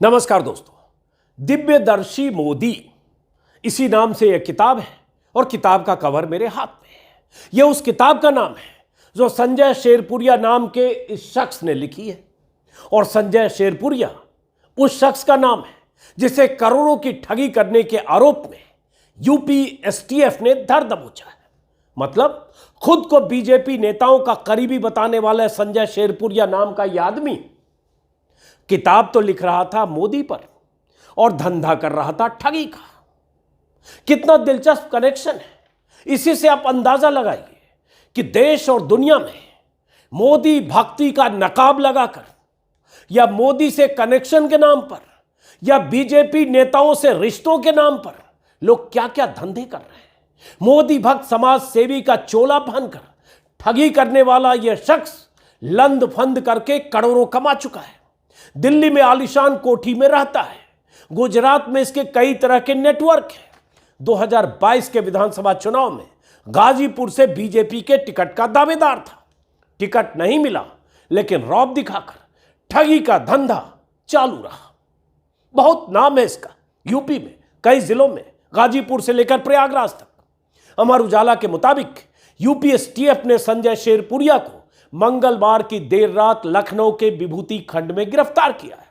नमस्कार दोस्तों, दिव्यदर्शी मोदी इसी नाम से यह किताब है और किताब का कवर मेरे हाथ में है। यह उस किताब का नाम है जो संजय शेरपुरिया नाम के इस शख्स ने लिखी है और संजय शेरपुरिया उस शख्स का नाम है जिसे करोड़ों की ठगी करने के आरोप में यूपी एसटीएफ ने धर दबोचा है। मतलब खुद को बीजेपी नेताओं का करीबी बताने वाला संजय शेरपुरिया नाम का यह आदमी किताब तो लिख रहा था मोदी पर और धंधा कर रहा था ठगी का। कितना दिलचस्प कनेक्शन है, इसी से आप अंदाजा लगाइए कि देश और दुनिया में मोदी भक्ति का नकाब लगाकर या मोदी से कनेक्शन के नाम पर या बीजेपी नेताओं से रिश्तों के नाम पर लोग क्या क्या धंधे कर रहे हैं। मोदी भक्त समाज सेवी का चोला पहनकर ठगी करने वाला यह शख्स लंद फंद करके करोड़ों कमा चुका है। दिल्ली में आलीशान कोठी में रहता है। गुजरात में इसके कई तरह के नेटवर्क हैं। 2022 के विधानसभा चुनाव में गाजीपुर से बीजेपी के टिकट का दावेदार था। टिकट नहीं मिला, लेकिन रौब दिखाकर ठगी का धंधा चालू रहा। बहुत नाम है इसका यूपी में, कई जिलों में, गाजीपुर से लेकर प्रयागराज तक। अमर उजाला के मुताबिक यूपी एसटीएफ ने संजय शेरपुरिया को मंगलवार की देर रात लखनऊ के विभूति खंड में गिरफ्तार किया है।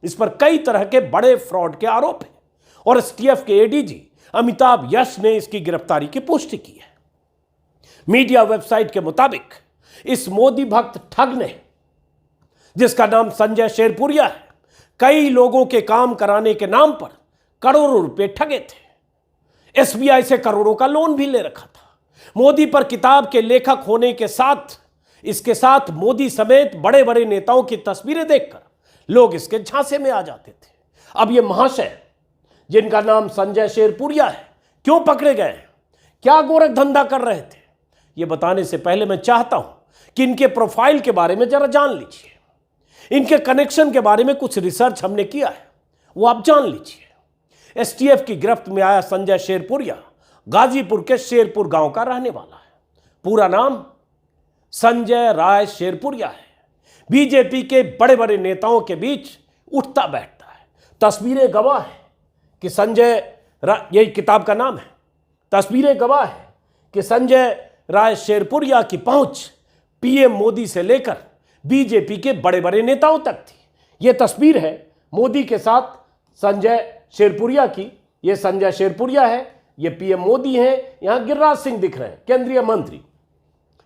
इस पर कई तरह के बड़े फ्रॉड के आरोप हैं और एसटीएफ के एडीजी अमिताभ यश ने इसकी गिरफ्तारी की पुष्टि की है। मीडिया वेबसाइट के मुताबिक इस मोदी भक्त ठग ने, जिसका नाम संजय शेरपुरिया है, कई लोगों के काम कराने के नाम पर करोड़ों रुपए ठगे थे। एसबीआई से करोड़ों का लोन भी ले रखा था। मोदी पर किताब के लेखक होने के साथ इसके साथ मोदी समेत बड़े बड़े नेताओं की तस्वीरें देखकर लोग इसके झांसे में आ जाते थे। अब ये महाशय, जिनका नाम संजय शेरपुरिया है, क्यों पकड़े गए, क्या गोरख धंधा कर रहे थे, ये बताने से पहले मैं चाहता हूं कि इनके प्रोफाइल के बारे में जरा जान लीजिए। इनके कनेक्शन के बारे में कुछ रिसर्च हमने किया है, वो आप जान लीजिए। एसटीएफ की गिरफ्त में आया संजय शेरपुरिया गाजीपुर के शेरपुर गांव का रहने वाला है। पूरा नाम संजय राय शेरपुरिया है। बीजेपी के बड़े बड़े नेताओं के बीच उठता बैठता है। तस्वीरें गवाह है कि यही किताब का नाम है। तस्वीरें गवाह है कि संजय राय शेरपुरिया की पहुंच पीएम मोदी से लेकर बीजेपी के बड़े बड़े नेताओं तक थी। यह तस्वीर है मोदी के साथ संजय शेरपुरिया की। यह संजय शेरपुरिया है, यह पीएम मोदी है। यहां गिरिराज सिंह दिख रहे हैं, केंद्रीय मंत्री।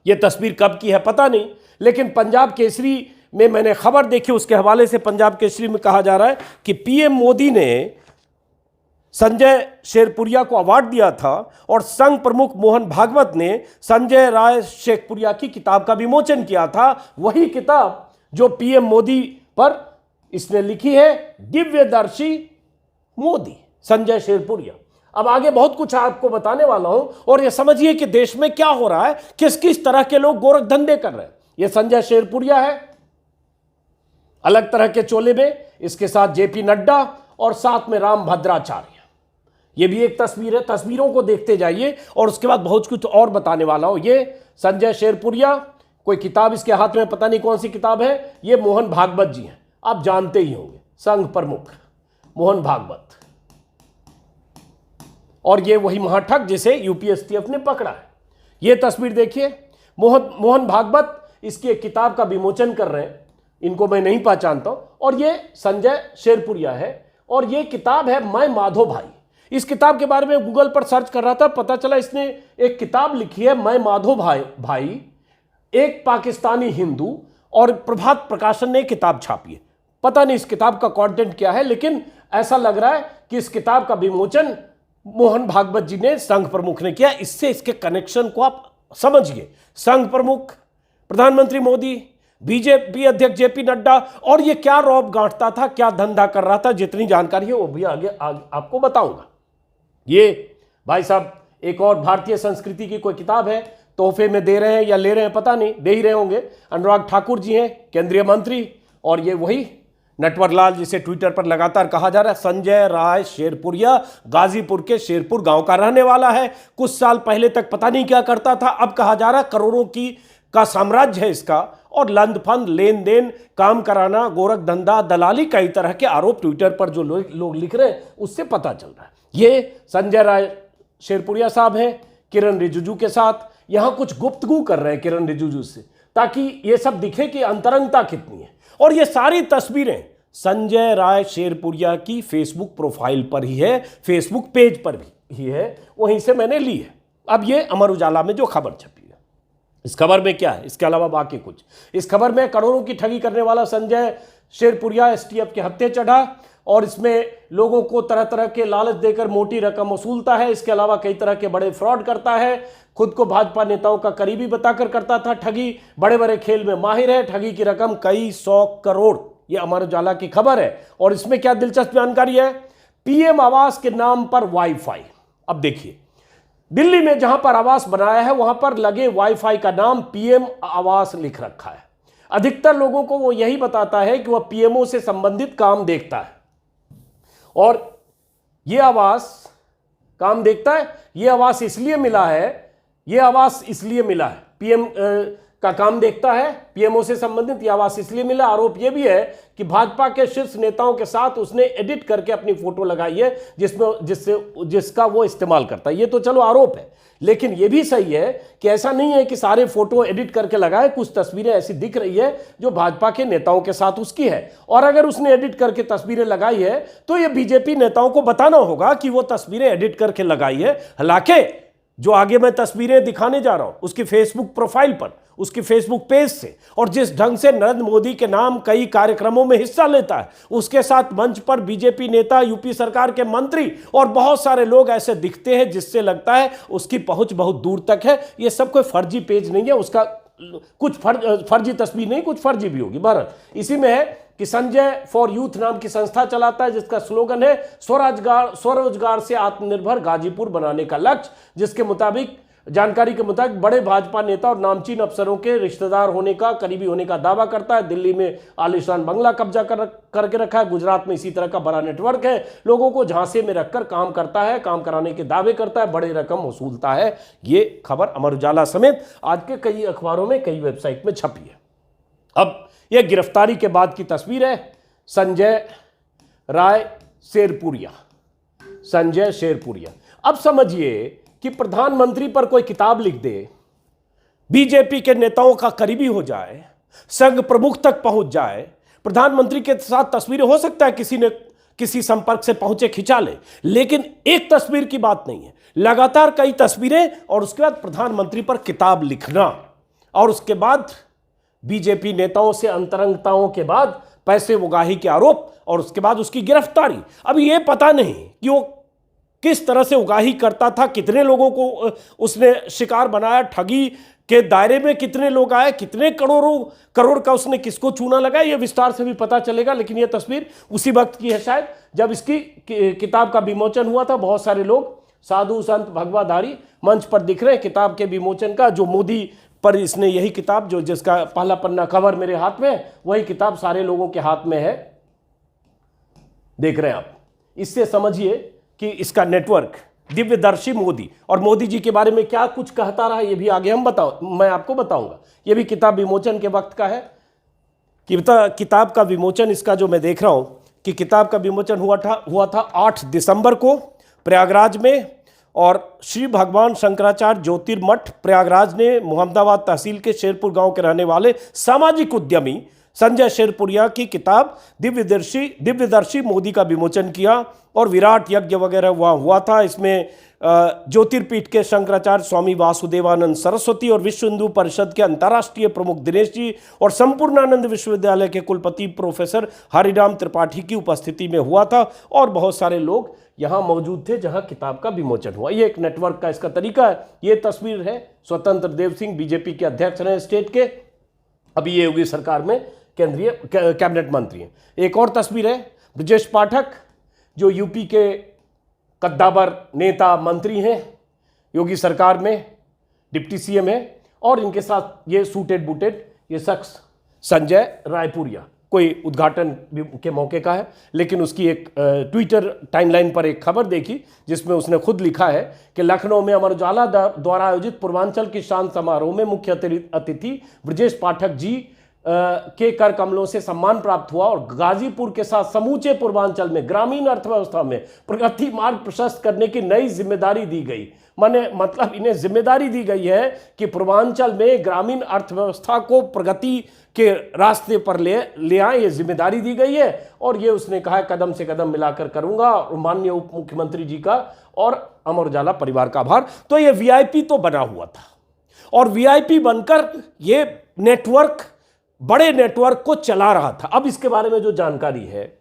यह तस्वीर कब की है पता नहीं, लेकिन पंजाब केसरी में मैंने खबर देखी, उसके हवाले से पंजाब केसरी में कहा जा रहा है कि पीएम मोदी ने संजय शेरपुरिया को अवार्ड दिया था और संघ प्रमुख मोहन भागवत ने संजय राय शेरपुरिया की किताब का विमोचन किया था। वही किताब जो पीएम मोदी पर इसने लिखी है, दिव्यदर्शी मोदी, संजय शेरपुरिया। अब आगे बहुत कुछ आपको बताने वाला हूं और ये समझिए कि देश में क्या हो रहा है, किस किस तरह के लोग गोरख धंधे कर रहे हैं। ये संजय शेरपुरिया है, अलग तरह के चोले में, इसके साथ जेपी नड्डा और साथ में राम भद्राचार्य। ये भी एक तस्वीर है। तस्वीरों को देखते जाइए और उसके बाद बहुत कुछ और बताने वाला हूं। ये संजय शेरपुरिया, कोई किताब इसके हाथ में, पता नहीं कौन सी किताब है। ये मोहन भागवत जी हैं, आप जानते ही होंगे, संघ प्रमुख मोहन भागवत। और ये वही महाठग जिसे यूपी एसटीएफ ने पकड़ा है। ये तस्वीर देखिए, मोहन भागवत इसकी एक किताब का विमोचन कर रहे हैं। इनको मैं नहीं पहचानता हूं। और ये संजय शेरपुरिया है और ये किताब है मैं माधो भाई। इस किताब के बारे में गूगल पर सर्च कर रहा था, पता चला इसने एक किताब लिखी है मैं माधो भाई, एक पाकिस्तानी हिंदू, और प्रभात प्रकाशन ने किताब छापी है। पता नहीं इस किताब का कंटेंट क्या है, लेकिन ऐसा लग रहा है कि इस किताब का विमोचन मोहन भागवत जी ने, संघ प्रमुख ने किया। इससे इसके कनेक्शन को आप समझिए। संघ प्रमुख, प्रधानमंत्री मोदी, बीजेपी अध्यक्ष जेपी नड्डा, और ये क्या रौब गांठता था, क्या धंधा कर रहा था, जितनी जानकारी है वो भी आगे आपको बताऊंगा। ये भाई साहब एक और भारतीय संस्कृति की कोई किताब है, तोहफे में दे रहे हैं या ले रहे हैं, पता नहीं, दे ही रहे होंगे। अनुराग ठाकुर जी हैं, केंद्रीय मंत्री। और ये वही नटवर लाल, जिसे ट्विटर पर लगातार कहा जा रहा है, संजय राय शेरपुरिया गाजीपुर के शेरपुर गांव का रहने वाला है। कुछ साल पहले तक पता नहीं क्या करता था, अब कहा जा रहा है करोड़ों का साम्राज्य है इसका और लंदफंद लेन देन काम कराना, गोरख धंधा, दलाली, कई तरह के आरोप ट्विटर पर जो लोग लिख रहे हैं उससे पता चल रहा है। ये संजय राय शेरपुरिया साहब हैं किरण रिजिजू के साथ, यहां कुछ गुफ्तगू कर रहे हैं किरण रिजिजू से, ताकि ये सब दिखे कि अंतरंगता कितनी है। और ये सारी तस्वीरें संजय राय शेरपुरिया की फेसबुक प्रोफाइल पर ही है, फेसबुक पेज पर भी ही है, वहीं से मैंने ली है। अब ये अमर उजाला में जो खबर छपी है, इस खबर में क्या है, इसके अलावा बाकी कुछ। इस खबर में करोड़ों की ठगी करने वाला संजय शेरपुरिया एसटीएफ के हत्थे चढ़ा और इसमें लोगों को तरह तरह के लालच देकर मोटी रकम वसूलता है। इसके अलावा कई तरह के बड़े फ्रॉड करता है, खुद को भाजपा नेताओं का करीबी बताकर करता था ठगी, बड़े बड़े खेल में माहिर है, ठगी की रकम कई 100 करोड़। ये अमर उजाला की खबर है। और इसमें क्या दिलचस्प जानकारी है, पीएम आवास के नाम पर वाईफाई। अब देखिए, दिल्ली में जहां पर आवास बनाया है वहां पर लगे वाईफाई का नाम पीएम आवास लिख रखा है। अधिकतर लोगों को वो यही बताता है कि वह पीएमओ से संबंधित काम देखता है और ये आवास काम देखता है। ये आवास इसलिए मिला है, ये आवास इसलिए मिला है, पीएम का काम देखता है, पीएमओ से संबंधित यह आवास इसलिए मिला। आरोप यह भी है कि भाजपा के शीर्ष नेताओं के साथ उसने एडिट करके अपनी फोटो लगाई है जिसका वो इस्तेमाल करता है। ये तो चलो आरोप है, लेकिन यह भी सही है कि ऐसा नहीं है कि सारे फोटो एडिट करके लगाए, कुछ तस्वीरें ऐसी दिख रही है जो भाजपा के नेताओं के साथ उसकी है। और अगर उसने एडिट करके तस्वीरें लगाई है तो यह बीजेपी नेताओं को बताना होगा कि वो तस्वीरें एडिट करके लगाई है। हालांकि जो आगे मैं तस्वीरें दिखाने जा रहा हूं उसकी फेसबुक प्रोफाइल पर, उसकी फेसबुक पेज से, और जिस ढंग से नरेंद्र मोदी के नाम कई कार्यक्रमों में हिस्सा लेता है, उसके साथ मंच पर बीजेपी नेता, यूपी सरकार के मंत्री और बहुत सारे लोग ऐसे दिखते हैं जिससे लगता है उसकी पहुंच बहुत दूर तक है। यह सब कोई फर्जी पेज नहीं है, उसका कुछ फर्जी तस्वीर नहीं, कुछ फर्जी भी होगी। भारत इसी में है कि संजय फॉर यूथ नाम की संस्था चलाता है जिसका स्लोगन है स्वरोजगार से आत्मनिर्भर गाजीपुर बनाने का लक्ष्य, जिसके मुताबिक, जानकारी के मुताबिक बड़े भाजपा नेता और नामचीन अफसरों के रिश्तेदार होने का, करीबी होने का दावा करता है। दिल्ली में आलीशान बंगला कब्जा करके रखा है, गुजरात में इसी तरह का बड़ा नेटवर्क है, लोगों को झांसे में रखकर काम करता है, काम कराने के दावे करता है, बड़े रकम वसूलता है। ये खबर अमर उजाला समेत आज के कई अखबारों में, कई वेबसाइट में छपी है। अब यह गिरफ्तारी के बाद की तस्वीर है, संजय राय शेरपुरिया, संजय शेरपुरिया। अब समझिए कि प्रधानमंत्री पर कोई किताब लिख दे, बीजेपी के नेताओं का करीबी हो जाए, संघ प्रमुख तक पहुंच जाए, प्रधानमंत्री के साथ तस्वीरें, हो सकता है किसी ने किसी संपर्क से पहुंचे खिंचा ले, लेकिन एक तस्वीर की बात नहीं है, लगातार कई तस्वीरें, और उसके बाद प्रधानमंत्री पर किताब लिखना, और उसके बाद बीजेपी नेताओं से अंतरंगताओं के बाद पैसे उगाही के आरोप, और उसके बाद उसकी गिरफ्तारी। अब यह पता नहीं कि वो किस तरह से उगाही करता था, कितने लोगों को उसने शिकार बनाया, ठगी के दायरे में कितने लोग आए, कितने करोड़ का उसने किसको चूना लगाया, यह विस्तार से भी पता चलेगा। लेकिन यह तस्वीर उसी वक्त की है शायद जब इसकी किताब का विमोचन हुआ था। बहुत सारे लोग, साधु संत भगवाधारी मंच पर दिख रहे हैं किताब के विमोचन का, जो मोदी पर इसने यही किताब, जो जिसका पहला पन्ना कवर मेरे हाथ में, वही किताब सारे लोगों के हाथ में है, देख रहे हैं आप। इससे समझिए कि इसका नेटवर्क दिव्यदर्शी मोदी, और मोदी जी के बारे में क्या कुछ कहता रहा ये भी आगे मैं आपको बताऊंगा। ये भी किताब विमोचन के वक्त का है। किताब का विमोचन इसका जो मैं देख रहा हूं कि किताब का विमोचन हुआ था 8 दिसंबर को प्रयागराज में, और श्री भगवान शंकराचार्य ज्योतिर्मठ प्रयागराज ने मोहम्मदाबाद तहसील के शेरपुर गांव के रहने वाले सामाजिक उद्यमी संजय शेरपुरिया की किताब दिव्यदर्शी मोदी का विमोचन किया, और विराट यज्ञ वगैरह वहाँ हुआ था। इसमें ज्योतिर्पीठ के शंकराचार्य स्वामी वासुदेवानंद सरस्वती और विश्व हिंदू परिषद के अंतर्राष्ट्रीय प्रमुख दिनेश जी और संपूर्णानंद विश्वविद्यालय के कुलपति प्रोफेसर हरिराम त्रिपाठी की उपस्थिति में हुआ था, और बहुत सारे लोग यहाँ मौजूद थे जहाँ किताब का विमोचन हुआ। ये एक नेटवर्क का इसका तरीका है। ये तस्वीर है स्वतंत्र देव सिंह, बीजेपी के अध्यक्ष रहे स्टेट के, अभी ये योगी सरकार में केंद्रीय कैबिनेट मंत्री हैं। एक और तस्वीर है ब्रजेश पाठक, जो यूपी के कद्दावर नेता मंत्री हैं, योगी सरकार में डिप्टी सीएम है, और इनके साथ ये सूटेड बूटेड ये शख्स संजय रायपुरिया, कोई उद्घाटन के मौके का है, लेकिन उसकी एक ट्विटर टाइमलाइन पर एक खबर देखी जिसमें उसने खुद लिखा है कि लखनऊ में अमर उजाला द्वारा आयोजित पूर्वांचल की शान समारोह में मुख्य अतिथि ब्रजेश पाठक जी के कर कमलों से सम्मान प्राप्त हुआ और गाजीपुर के साथ समूचे पूर्वांचल में ग्रामीण अर्थव्यवस्था में प्रगति मार्ग प्रशस्त करने की नई जिम्मेदारी दी गई। मतलब इन्हें जिम्मेदारी दी गई है कि पूर्वांचल में ग्रामीण अर्थव्यवस्था को प्रगति के रास्ते पर ले आए, ये जिम्मेदारी दी गई है। और ये उसने कहा कदम से कदम मिलाकर करूंगा। और माननीय उप मुख्यमंत्री जी का और अमर उजाला परिवार का आभार। तो ये वीआईपी तो बना हुआ था और वीआईपी बनकर ये नेटवर्क, बड़े नेटवर्क को चला रहा था। अब इसके बारे में जो जानकारी है,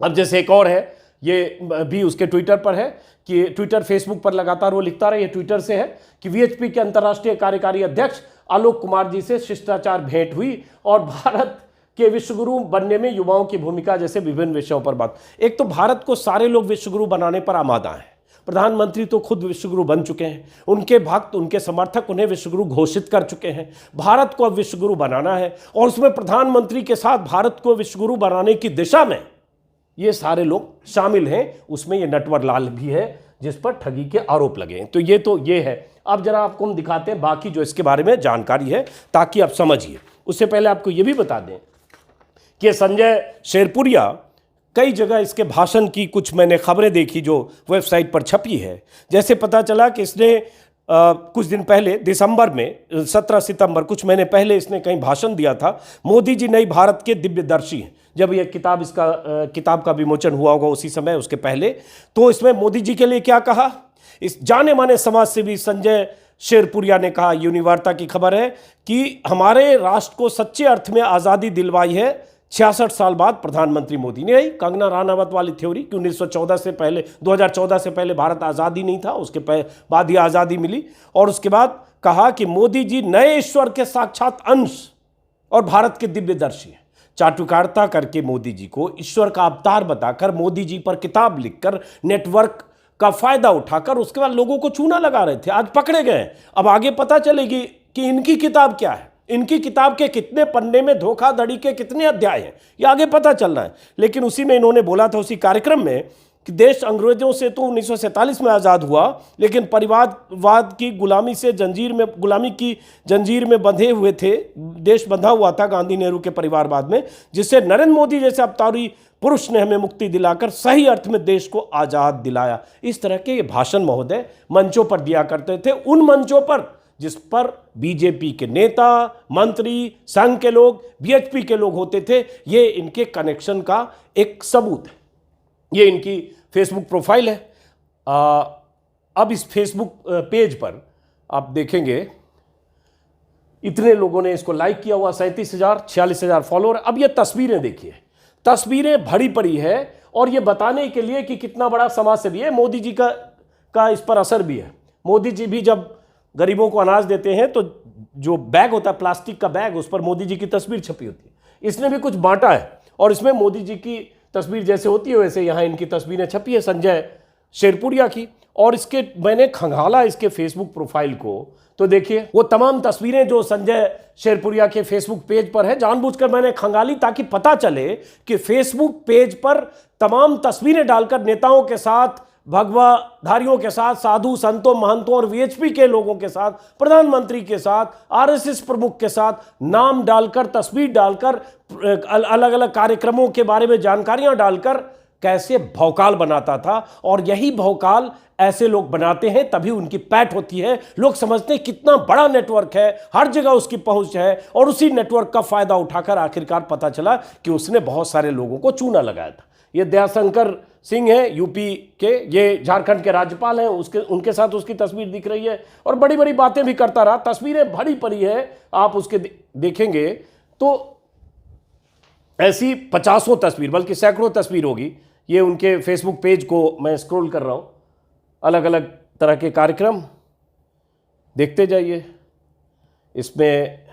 अब जैसे एक और है, ये भी उसके ट्विटर पर है कि ट्विटर फेसबुक पर लगातार वो लिखता रहा, ये ट्विटर से है कि वीएचपी के अंतर्राष्ट्रीय कार्यकारी अध्यक्ष आलोक कुमार जी से शिष्टाचार भेंट हुई और भारत के विश्वगुरु बनने में युवाओं की भूमिका जैसे विभिन्न विषयों पर बात। एक तो भारत को सारे लोग विश्वगुरु बनाने पर आमादा हैं। प्रधानमंत्री तो खुद विश्वगुरु बन चुके हैं, उनके भक्त, उनके समर्थक उन्हें विश्वगुरु घोषित कर चुके हैं। भारत को अब विश्वगुरु बनाना है और उसमें प्रधानमंत्री के साथ भारत को विश्वगुरु बनाने की दिशा में ये सारे लोग शामिल हैं। उसमें ये नटवर लाल भी है जिस पर ठगी के आरोप लगे हैं। तो ये है। अब जरा आपको हम दिखाते हैं बाकी जो इसके बारे में जानकारी है ताकि आप समझिए। उससे पहले आपको ये भी बता दें कि संजय शेरपुरिया, कई जगह इसके भाषण की कुछ मैंने खबरें देखी जो वेबसाइट पर छपी है। जैसे पता चला कि इसने कुछ दिन पहले दिसंबर में 17 सितंबर कुछ महीने पहले इसने कहीं भाषण दिया था। मोदी जी नई भारत के दिव्यदर्शी हैं। जब यह किताब का विमोचन हुआ होगा उसी समय, उसके पहले, तो इसमें मोदी जी के लिए क्या कहा, इस जाने माने समाज सेवी संजय शेरपुरिया ने कहा, यूनिवार्ता की खबर है कि हमारे राष्ट्र को सच्चे अर्थ में आज़ादी दिलवाई है 66 साल बाद प्रधानमंत्री मोदी ने। आई कंगना रनावत वाली थ्योरी कि 2014 से पहले भारत आज़ादी नहीं था, उसके बाद ही आज़ादी मिली। और उसके बाद कहा कि मोदी जी नए ईश्वर के साक्षात अंश और भारत के दिव्यदर्शी हैं। चाटुकारिता करके मोदी जी को ईश्वर का अवतार बताकर, मोदी जी पर किताब लिखकर, नेटवर्क का फायदा उठाकर उसके बाद लोगों को चूना लगा रहे थे। आज पकड़े गए। अब आगे पता चलेगी कि इनकी किताब क्या है, इनकी किताब के कितने पन्ने में धोखाधड़ी के कितने अध्याय हैं, ये आगे पता चलना है। लेकिन उसी में इन्होंने बोला था, उसी कार्यक्रम में, कि देश अंग्रेजों से तो 1947 में आज़ाद हुआ, लेकिन परिवारवाद की गुलामी की जंजीर में बंधे हुए थे, देश बंधा हुआ था गांधी नेहरू के परिवारवाद में, जिससे नरेंद्र मोदी जैसे अवतारी पुरुष ने हमें मुक्ति दिलाकर सही अर्थ में देश को आज़ाद दिलाया। इस तरह के ये भाषण महोदय मंचों पर दिया करते थे, उन मंचों पर जिस पर बीजेपी के नेता, मंत्री, संघ के लोग, वीएचपी के लोग होते थे। ये इनके कनेक्शन का एक सबूत है। ये इनकी फेसबुक प्रोफाइल है। अब इस फेसबुक पेज पर आप देखेंगे इतने लोगों ने इसको लाइक किया हुआ, 37,000 46,000 फॉलोअर। अब ये तस्वीरें देखिए, तस्वीरें भरी पड़ी है और ये बताने के लिए कि कितना बड़ा समाज सेवी है। मोदी जी का इस पर असर भी है। मोदी जी भी जब गरीबों को अनाज देते हैं तो जो बैग होता है, प्लास्टिक का बैग, उस पर मोदी जी की तस्वीर छपी होती है। इसने भी कुछ बांटा है और इसमें मोदी जी की तस्वीर जैसे होती है वैसे यहाँ इनकी तस्वीरें छपी है, संजय शेरपुरिया की। और इसके मैंने खंगाला इसके फेसबुक प्रोफाइल को, तो देखिए वो तमाम तस्वीरें जो संजय शेरपुरिया के फेसबुक पेज पर है, जानबूझकर मैंने खंगाली ताकि पता चले कि फेसबुक पेज पर तमाम तस्वीरें डालकर नेताओं के साथ, भगवाधारियों के साथ, साधु संतों, महंतों और वीएचपी के लोगों के साथ, प्रधानमंत्री के साथ, आरएसएस प्रमुख के साथ नाम डालकर, तस्वीर डालकर, अलग अलग कार्यक्रमों के बारे में जानकारियां डालकर कैसे भौकाल बनाता था। और यही भौकाल ऐसे लोग बनाते हैं, तभी उनकी पैठ होती है। लोग समझते हैं कितना बड़ा नेटवर्क है, हर जगह उसकी पहुंच है, और उसी नेटवर्क का फायदा उठाकर आखिरकार पता चला कि उसने बहुत सारे लोगों को चूना लगाया था। ये दयाशंकर सिंह है यूपी के, ये झारखंड के राज्यपाल हैं, उनके साथ उसकी तस्वीर दिख रही है और बड़ी बड़ी बातें भी करता रहा। तस्वीरें भरी पड़ी है, आप उसके देखेंगे तो ऐसी 50 तस्वीर, बल्कि सैकड़ों तस्वीर होगी। ये उनके फेसबुक पेज को मैं स्क्रॉल कर रहा हूँ, अलग अलग तरह के कार्यक्रम देखते जाइए। इसमें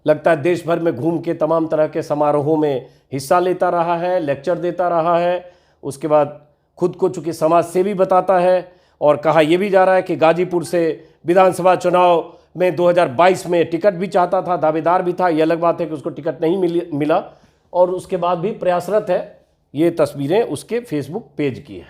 लगता है देश भर में घूम के तमाम तरह के समारोहों में हिस्सा लेता रहा है, लेक्चर देता रहा है। उसके बाद खुद को चूंकि समाज सेवी बताता है और कहा यह भी जा रहा है कि गाजीपुर से विधानसभा चुनाव में 2022 में टिकट भी चाहता था, दावेदार भी था। ये अलग बात है कि उसको टिकट नहीं मिला और उसके बाद भी प्रयासरत है। ये तस्वीरें उसके फेसबुक पेज की है,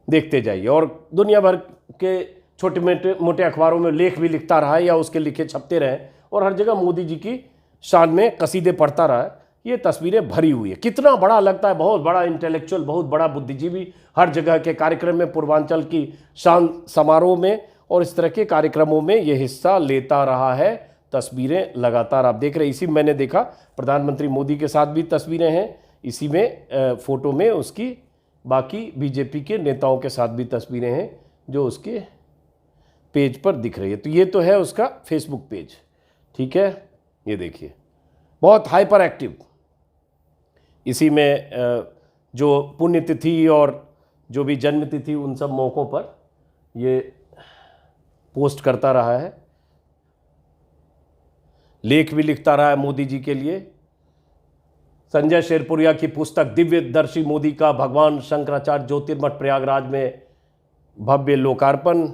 देखते जाइए। और दुनिया भर के छोटे मोटे अखबारों में लेख भी लिखता रहा है या उसके लिखे छपते रहे और हर जगह मोदी जी की शान में कसीदे पढ़ता रहा है। ये तस्वीरें भरी हुई है। कितना बड़ा लगता है, बहुत बड़ा इंटेलेक्चुअल, बहुत बड़ा बुद्धिजीवी, हर जगह के कार्यक्रम में, पूर्वांचल की शान समारोह में और इस तरह के कार्यक्रमों में ये हिस्सा लेता रहा है। तस्वीरें लगातार आप देख रहे हैं। इसी में मैंने देखा प्रधानमंत्री मोदी के साथ भी तस्वीरें हैं, इसी में फोटो में उसकी बाकी बीजेपी के नेताओं के साथ भी तस्वीरें हैं जो उसके पेज पर दिख रही है। तो ये तो है उसका फेसबुक पेज, ठीक है। ये देखिए बहुत हाइपर एक्टिव। इसी में जो पुण्यतिथि और जो भी जन्मतिथि उन सब मौक़ों पर ये पोस्ट करता रहा है, लेख भी लिखता रहा है मोदी जी के लिए। संजय शेरपुरिया की पुस्तक दिव्यदर्शी मोदी का भगवान शंकराचार्य ज्योतिर्मठ प्रयागराज में भव्य लोकार्पण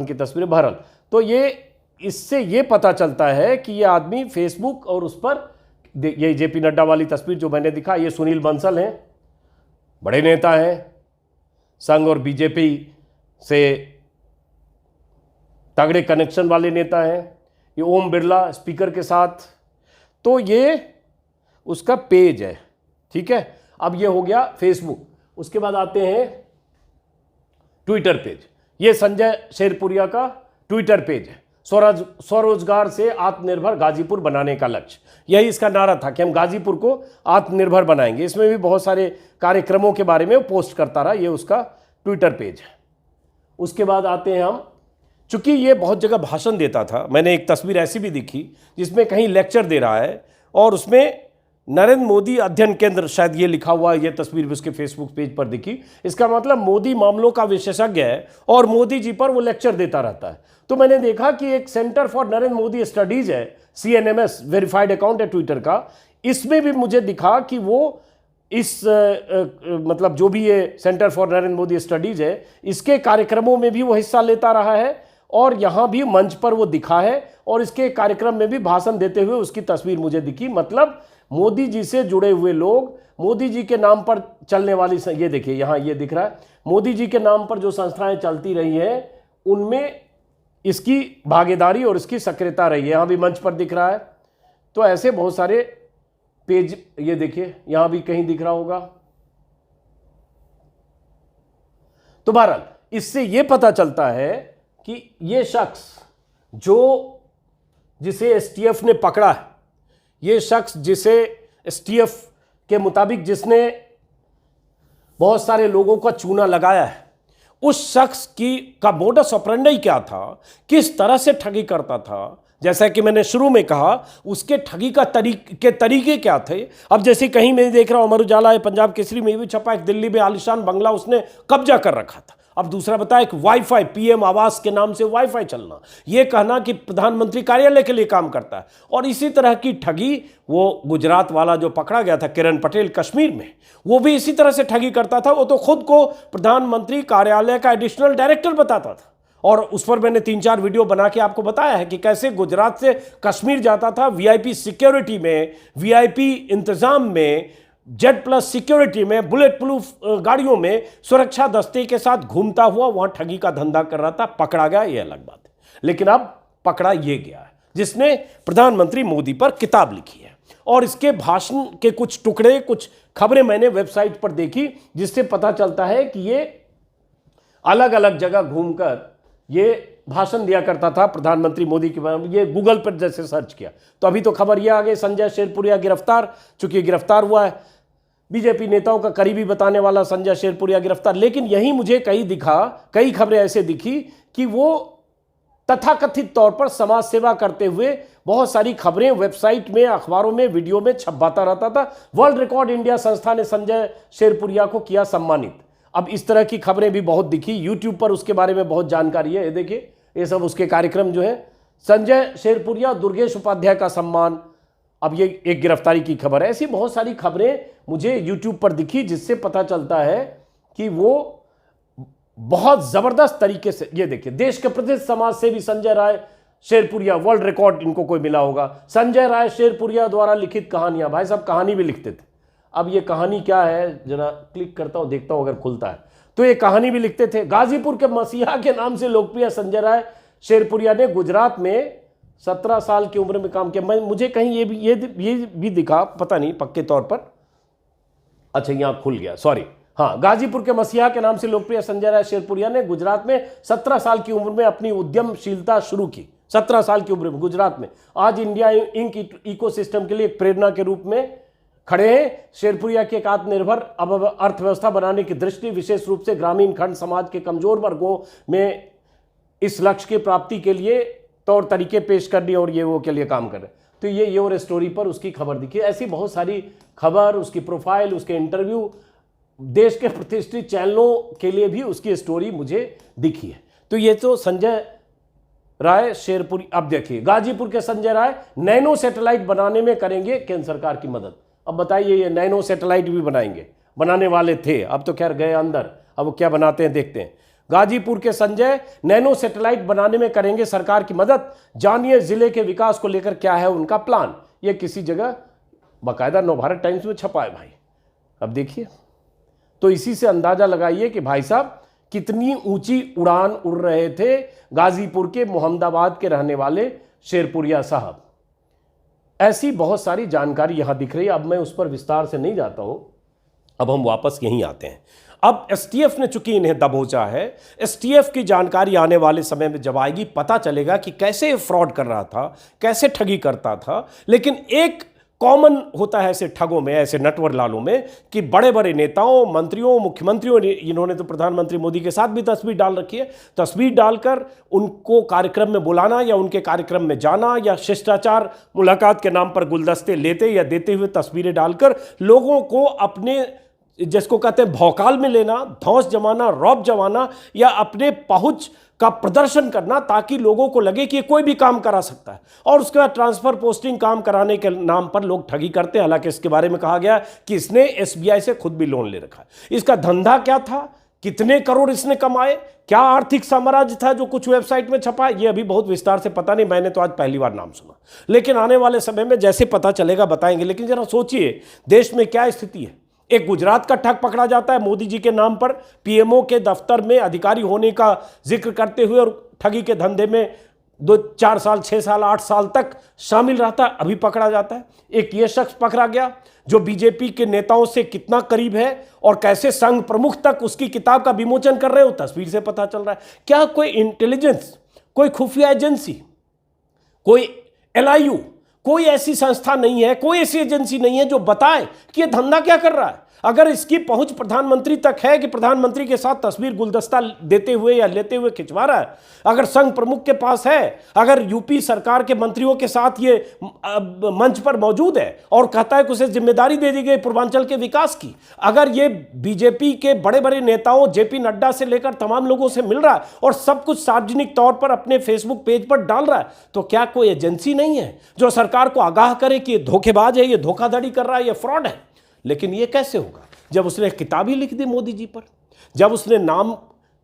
की तस्वीरें भरल। तो ये इससे ये पता चलता है कि ये आदमी फेसबुक और उस पर, ये जेपी नड्डा वाली तस्वीर जो मैंने दिखा, ये सुनील बंसल हैं, बड़े नेता हैं, संघ और बीजेपी से तगड़े कनेक्शन वाले नेता हैं। ये ओम बिरला स्पीकर के साथ, तो ये उसका पेज है, ठीक है। अब ये हो गया फेसबुक। उसके बाद आते हैं ट्विटर पेज। ये संजय शेरपुरिया का ट्विटर पेज है। स्वरोजगार से आत्मनिर्भर गाजीपुर बनाने का लक्ष्य, यही इसका नारा था कि हम गाजीपुर को आत्मनिर्भर बनाएंगे। इसमें भी बहुत सारे कार्यक्रमों के बारे में वो पोस्ट करता रहा। ये उसका ट्विटर पेज है। उसके बाद आते हैं हम, चूंकि ये बहुत जगह भाषण देता था, मैंने एक तस्वीर ऐसी भी दिखी जिसमें कहीं लेक्चर दे रहा है और उसमें नरेंद्र मोदी अध्ययन केंद्र शायद ये लिखा हुआ है। ये तस्वीर भी उसके फेसबुक पेज पर दिखी। इसका मतलब मोदी मामलों का विशेषज्ञ है और मोदी जी पर वो लेक्चर देता रहता है। तो मैंने देखा कि एक centre for Narendra Modi studies है, CNMS वेरीफाइड अकाउंट है ट्विटर का। इसमें भी मुझे दिखा कि वो इस मतलब जो भी ये centre for Narendra Modi studies है, इसके कार्यक्रमों में भी वो हिस्सा लेता रहा है और यहाँ भी मंच पर वो दिखा है और इसके कार्यक्रम में भी भाषण देते हुए उसकी तस्वीर मुझे दिखी। मतलब मोदी जी से जुड़े हुए लोग, मोदी जी के नाम पर चलने वाली, ये देखिए यहाँ ये दिख रहा है, मोदी जी के नाम पर जो संस्थाएं चलती रही हैं उनमें इसकी भागीदारी और इसकी सक्रियता रही है। यहाँ भी मंच पर दिख रहा है। तो ऐसे बहुत सारे पेज, ये देखिए यहाँ भी कहीं दिख रहा होगा। तो बहरहाल इससे ये पता चलता है कि ये शख्स जिसे STF ने पकड़ा है, ये शख्स जिसे STF के मुताबिक जिसने बहुत सारे लोगों का चूना लगाया है, उस शख्स का मोडस ऑपरेंडी क्या था, किस तरह से ठगी करता था। जैसा कि मैंने शुरू में कहा, उसके ठगी का तरीके क्या थे। अब जैसे कहीं मैं देख रहा हूं, अमर उजाला है, पंजाब केसरी में भी छपा, एक दिल्ली में आलिशान बंगला उसने कब्जा कर रखा था। अब दूसरा बताया कि वाईफाई, PM आवास के नाम से वाईफाई चलना, यह कहना कि प्रधानमंत्री कार्यालय के लिए काम करता है। और इसी तरह की ठगी वो गुजरात वाला जो पकड़ा गया था, किरण पटेल, कश्मीर में, वो भी इसी तरह से ठगी करता था। वो तो खुद को प्रधानमंत्री कार्यालय का एडिशनल डायरेक्टर बताता था और उस पर मैंने 3-4 वीडियो बना के आपको बताया है कि कैसे गुजरात से कश्मीर जाता था, VIP सिक्योरिटी में, VIP इंतजाम में, Z+ सिक्योरिटी में, बुलेट प्रूफ गाड़ियों में सुरक्षा दस्ते के साथ घूमता हुआ वहां ठगी का धंधा कर रहा था। पकड़ा गया, यह अलग बात है, लेकिन अब पकड़ा ये गया है जिसने प्रधानमंत्री मोदी पर किताब लिखी है। और इसके भाषण के कुछ टुकड़े, कुछ खबरें मैंने वेबसाइट पर देखी, जिससे पता चलता है कि ये अलग अलग जगह घूमकर ये भाषण दिया करता था प्रधानमंत्री मोदी के बारे में। ये गूगल पर जैसे सर्च किया तो अभी तो खबर ये आ गई, संजय शेरपुरिया गिरफ्तार। चूंकि गिरफ्तार हुआ है, बीजेपी नेताओं का करीबी बताने वाला संजय शेरपुरिया गिरफ्तार। लेकिन यही मुझे कई खबरें ऐसे दिखी कि वो तथाकथित तौर पर समाज सेवा करते हुए बहुत सारी खबरें वेबसाइट में, अखबारों में, वीडियो में छपवाता रहता था। वर्ल्ड रिकॉर्ड इंडिया संस्था ने संजय शेरपुरिया को किया सम्मानित। अब इस तरह की खबरें भी बहुत दिखी। यूट्यूब पर उसके बारे में बहुत जानकारी है। ये देखिए, ये सब उसके कार्यक्रम जो है। संजय शेरपुरिया, दुर्गेश उपाध्याय का सम्मान, अब ये एक गिरफ्तारी की खबर है। ऐसी बहुत सारी खबरें मुझे यूट्यूब पर दिखी, जिससे पता चलता है कि वो बहुत जबरदस्त तरीके से, ये देखिए, देश के प्रसिद्ध समाज सेवी संजय राय शेरपुरिया, वर्ल्ड रिकॉर्ड इनको कोई मिला होगा। संजय राय शेरपुरिया द्वारा लिखित कहानियां, भाई साहब कहानी भी लिखते थे। अब ये कहानी क्या है, जरा क्लिक करता हूं, देखता हूं अगर खुलता है तो। ये कहानी भी लिखते थे। गाजीपुर के मसीहा के नाम से लोकप्रिय संजय राय शेरपुरिया ने गुजरात में 17 साल की उम्र में काम किया। मुझे कहीं ये भी दिखा, पता नहीं पक्के तौर पर। अच्छा, यहाँ खुल गया, सॉरी। हाँ, गाजीपुर के मसीहा के नाम से लोकप्रिय संजय राय शेरपुरिया ने गुजरात में 17 साल की उम्र में अपनी उद्यमशीलता शुरू की। 17 साल की उम्र में गुजरात में। आज इंडिया इंक इकोसिस्टम के लिए एक प्रेरणा के रूप में खड़े हैं। शेरपुरिया की एक आत्मनिर्भर अर्थव्यवस्था बनाने की दृष्टि, विशेष रूप से ग्रामीण खंड समाज के कमजोर वर्गों में इस लक्ष्य की प्राप्ति के लिए तौर तरीके पेश करने और ये वो के लिए काम कर रहे हैं। तो ये योर स्टोरी पर उसकी खबर दिखी। ऐसी बहुत सारी खबर, उसकी प्रोफाइल, उसके इंटरव्यू, देश के प्रतिष्ठित चैनलों के लिए भी उसकी स्टोरी मुझे दिखी है। तो ये तो संजय राय शेरपुरी। अब देखिए, गाजीपुर के संजय राय नैनो सैटेलाइट बनाने में करेंगे केंद्र सरकार की मदद। अब बताइए, ये नैनो सैटेलाइट भी बनाएंगे, बनाने वाले थे, अब तो खैर गए अंदर, अब वो क्या बनाते हैं देखते हैं। गाजीपुर के संजय नैनो सैटेलाइट बनाने में करेंगे सरकार की मदद। जानिए जिले के विकास को लेकर क्या है उनका प्लान। ये किसी जगह बाकायदा नवभारत टाइम्स में छपा है भाई। अब देखिए, तो इसी से अंदाजा लगाइए कि भाई साहब कितनी ऊंची उड़ान उड़ रहे थे गाजीपुर के मोहम्मदाबाद के रहने वाले शेरपुरिया साहब। ऐसी बहुत सारी जानकारी यहां दिख रही है। अब मैं उस पर विस्तार से नहीं जाता हूं, अब हम वापस यहीं आते हैं। अब एसटीएफ ने चूंकि इन्हें दबोचा है, एसटीएफ की जानकारी आने वाले समय में जब आएगी पता चलेगा कि कैसे फ्रॉड कर रहा था, कैसे ठगी करता था। लेकिन एक कॉमन होता है ऐसे ठगों में, ऐसे नटवर लालों में, कि बड़े बड़े नेताओं, मंत्रियों, मुख्यमंत्रियों, इन्होंने तो प्रधानमंत्री मोदी के साथ भी तस्वीर डाल रखी है, तस्वीर डालकर उनको कार्यक्रम में बुलाना या उनके कार्यक्रम में जाना या शिष्टाचार मुलाकात के नाम पर गुलदस्ते लेते या देते हुए तस्वीरें डालकर लोगों को अपने, जिसको कहते हैं भौकाल में लेना, धौंस जमाना, रौब जमाना या अपने पहुंच का प्रदर्शन करना, ताकि लोगों को लगे कि ये कोई भी काम करा सकता है। और उसके बाद ट्रांसफर पोस्टिंग काम कराने के नाम पर लोग ठगी करते हैं। हालांकि इसके बारे में कहा गया कि इसने एसबीआई से खुद भी लोन ले रखा है। इसका धंधा क्या था, कितने करोड़ इसने कमाए, क्या आर्थिक साम्राज्य था जो कुछ वेबसाइट में छपा, ये अभी बहुत विस्तार से पता नहीं, मैंने तो आज पहली बार नाम सुना। लेकिन आने वाले समय में जैसे पता चलेगा बताएंगे। लेकिन जरा सोचिए देश में क्या स्थिति है। एक गुजरात का ठग पकड़ा जाता है मोदी जी के नाम पर, पीएमओ के दफ्तर में अधिकारी होने का जिक्र करते हुए, और ठगी के धंधे में 2-4 साल, 6 साल, 8 साल तक शामिल रहता है, अभी पकड़ा जाता है। एक ये शख्स पकड़ा गया जो बीजेपी के नेताओं से कितना करीब है और कैसे संघ प्रमुख तक उसकी किताब का विमोचन कर रहे हो, तस्वीर से पता चल रहा है। क्या कोई इंटेलिजेंस, कोई खुफिया एजेंसी, कोई एलआईयू, कोई ऐसी संस्था नहीं है, कोई ऐसी एजेंसी नहीं है जो बताए कि ये धंधा क्या कर रहा है? अगर इसकी पहुंच प्रधानमंत्री तक है कि प्रधानमंत्री के साथ तस्वीर गुलदस्ता देते हुए या लेते हुए खिंचवा रहा है, अगर संघ प्रमुख के पास है, अगर यूपी सरकार के मंत्रियों के साथ ये मंच पर मौजूद है और कहता है कि उसे जिम्मेदारी दे दी गई पूर्वांचल के विकास की, अगर ये बीजेपी के बड़े बड़े नेताओं जेपी नड्डा से लेकर तमाम लोगों से मिल रहा है और सब कुछ सार्वजनिक तौर पर अपने फेसबुक पेज पर डाल रहा है, तो क्या कोई एजेंसी नहीं है जो सरकार को आगाह करे कि ये धोखेबाज है, ये धोखाधड़ी कर रहा है, ये फ्रॉड है? लेकिन ये कैसे होगा जब उसने किताब ही लिख दी मोदी जी पर, जब उसने नाम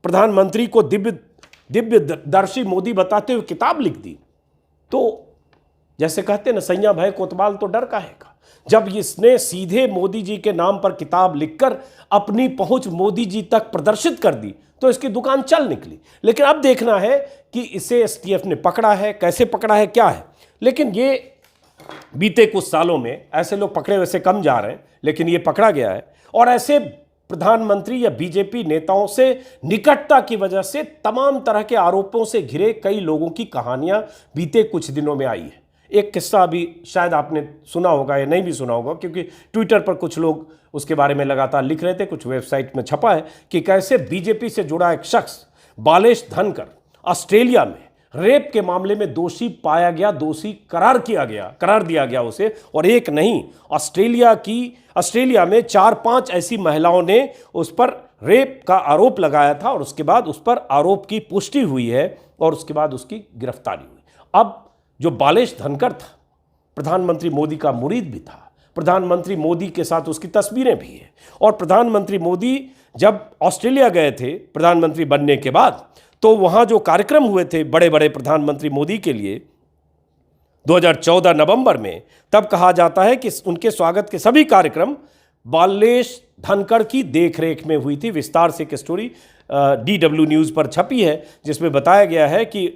प्रधानमंत्री को दिव्य दर्शी मोदी बताते हुए किताब लिख दी। तो जैसे कहते हैं ना, सैया भय कोतवाल तो डर काहेगा। जब इसने सीधे मोदी जी के नाम पर किताब लिखकर अपनी पहुंच मोदी जी तक प्रदर्शित कर दी तो इसकी दुकान चल निकली। लेकिन अब देखना है कि इसे एसटीएफ ने पकड़ा है, कैसे पकड़ा है, क्या है। लेकिन ये बीते कुछ सालों में ऐसे लोग पकड़े वैसे कम जा रहे हैं, लेकिन ये पकड़ा गया है। और ऐसे प्रधानमंत्री या बीजेपी नेताओं से निकटता की वजह से तमाम तरह के आरोपों से घिरे कई लोगों की कहानियां बीते कुछ दिनों में आई है। एक किस्सा अभी शायद आपने सुना होगा या नहीं भी सुना होगा, क्योंकि ट्विटर पर कुछ लोग उसके बारे में लगातार लिख रहे थे, कुछ वेबसाइट में छपा है कि कैसे बीजेपी से जुड़ा एक शख्स बालेश धनकर ऑस्ट्रेलिया में रेप के मामले में दोषी पाया गया, दोषी करार दिया गया उसे। और एक नहीं, ऑस्ट्रेलिया में 4-5 ऐसी महिलाओं ने उस पर रेप का आरोप लगाया था और उसके बाद उस पर आरोप की पुष्टि हुई है और उसके बाद उसकी गिरफ्तारी हुई। अब जो बालेश धनकर था, प्रधानमंत्री मोदी का मुरीद भी था, प्रधानमंत्री मोदी के साथ उसकी तस्वीरें भी हैं। और प्रधानमंत्री मोदी जब ऑस्ट्रेलिया गए थे प्रधानमंत्री बनने के बाद, तो वहाँ जो कार्यक्रम हुए थे बड़े बड़े प्रधानमंत्री मोदी के लिए 2014 नवंबर में, तब कहा जाता है कि उनके स्वागत के सभी कार्यक्रम बालेश धनकर की देखरेख में हुई थी। विस्तार से एक स्टोरी DW न्यूज़ पर छपी है जिसमें बताया गया है कि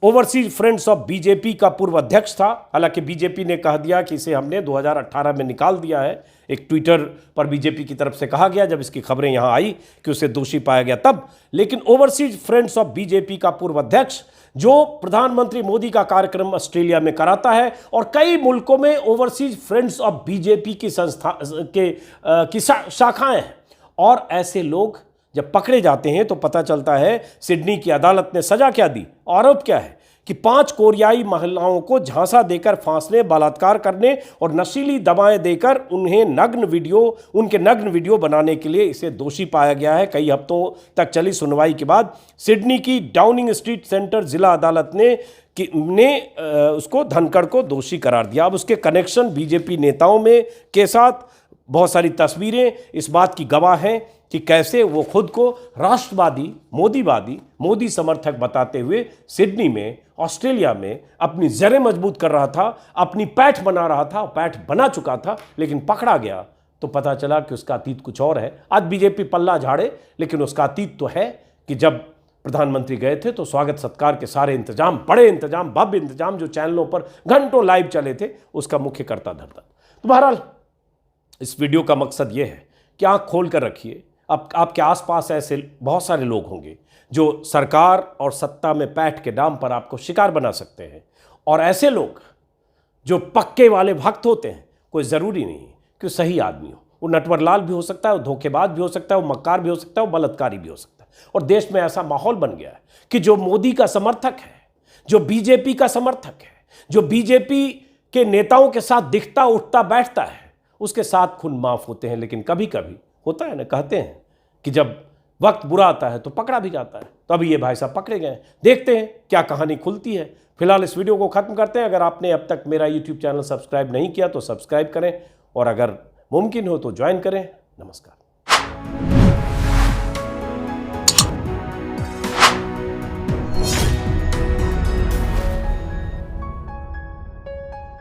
ओवरसीज फ्रेंड्स ऑफ बीजेपी का पूर्व अध्यक्ष था। हालांकि बीजेपी ने कह दिया कि इसे हमने 2018 में निकाल दिया है। एक ट्विटर पर बीजेपी की तरफ से कहा गया जब इसकी खबरें यहां आई कि उसे दोषी पाया गया तब। लेकिन ओवरसीज फ्रेंड्स ऑफ बीजेपी का पूर्व अध्यक्ष जो प्रधानमंत्री मोदी का कार्यक्रम ऑस्ट्रेलिया में कराता है और कई मुल्कों में ओवरसीज फ्रेंड्स ऑफ बीजेपी की संस्था की शाखाएं हैं, और ऐसे लोग जब पकड़े जाते हैं तो पता चलता है सिडनी की अदालत ने सजा क्या दी। आरोप क्या है कि 5 कोरियाई महिलाओं को झांसा देकर फांसने, बलात्कार करने और नशीली दवाएं देकर उनके नग्न वीडियो बनाने के लिए इसे दोषी पाया गया है। कई हफ्तों तक चली सुनवाई के बाद सिडनी की डाउनिंग स्ट्रीट सेंटर जिला अदालत ने उसको धनखड़ को दोषी करार दिया। अब उसके कनेक्शन बीजेपी नेताओं में के साथ बहुत सारी तस्वीरें इस बात की गवाह हैं कि कैसे वो खुद को राष्ट्रवादी, मोदी समर्थक बताते हुए सिडनी में, ऑस्ट्रेलिया में अपनी जड़ें मजबूत कर रहा था, अपनी पैठ बना रहा था, पैठ बना चुका था। लेकिन पकड़ा गया तो पता चला कि उसका अतीत कुछ और है। आज बीजेपी पल्ला झाड़े, लेकिन उसका अतीत तो है कि जब प्रधानमंत्री गए थे तो स्वागत सत्कार के सारे इंतजाम, बड़े इंतजाम, भव्य इंतजाम जो चैनलों पर घंटों लाइव चले थे, उसका मुख्य कर्ता धर्ता। तो बहरहाल इस वीडियो का मकसद यह है कि आंख खोल कर रखिए। अब आपके आसपास ऐसे बहुत सारे लोग होंगे जो सरकार और सत्ता में पैठ के नाम पर आपको शिकार बना सकते हैं, और ऐसे लोग जो पक्के वाले भक्त होते हैं, कोई ज़रूरी नहीं कि सही आदमी हो। वो नटवरलाल भी हो सकता है, वो धोखेबाज भी हो सकता है, वो मक्कार भी हो सकता है, वो बलात्कारी भी हो सकता है। और देश में ऐसा माहौल बन गया है कि जो मोदी का समर्थक है, जो बीजेपी का समर्थक है, जो बीजेपी के नेताओं के साथ दिखता उठता बैठता है, उसके साथ खून माफ होते हैं। लेकिन कभी कभी होता है ना, कहते हैं कि जब वक्त बुरा आता है तो पकड़ा भी जाता है। तो अभी ये भाई साहब पकड़े गए। देखते हैं क्या कहानी खुलती है। फिलहाल इस वीडियो को खत्म करते हैं। अगर आपने अब तक मेरा यूट्यूब चैनल सब्सक्राइब नहीं किया तो सब्सक्राइब करें, और अगर मुमकिन हो तो ज्वाइन करें। नमस्कार।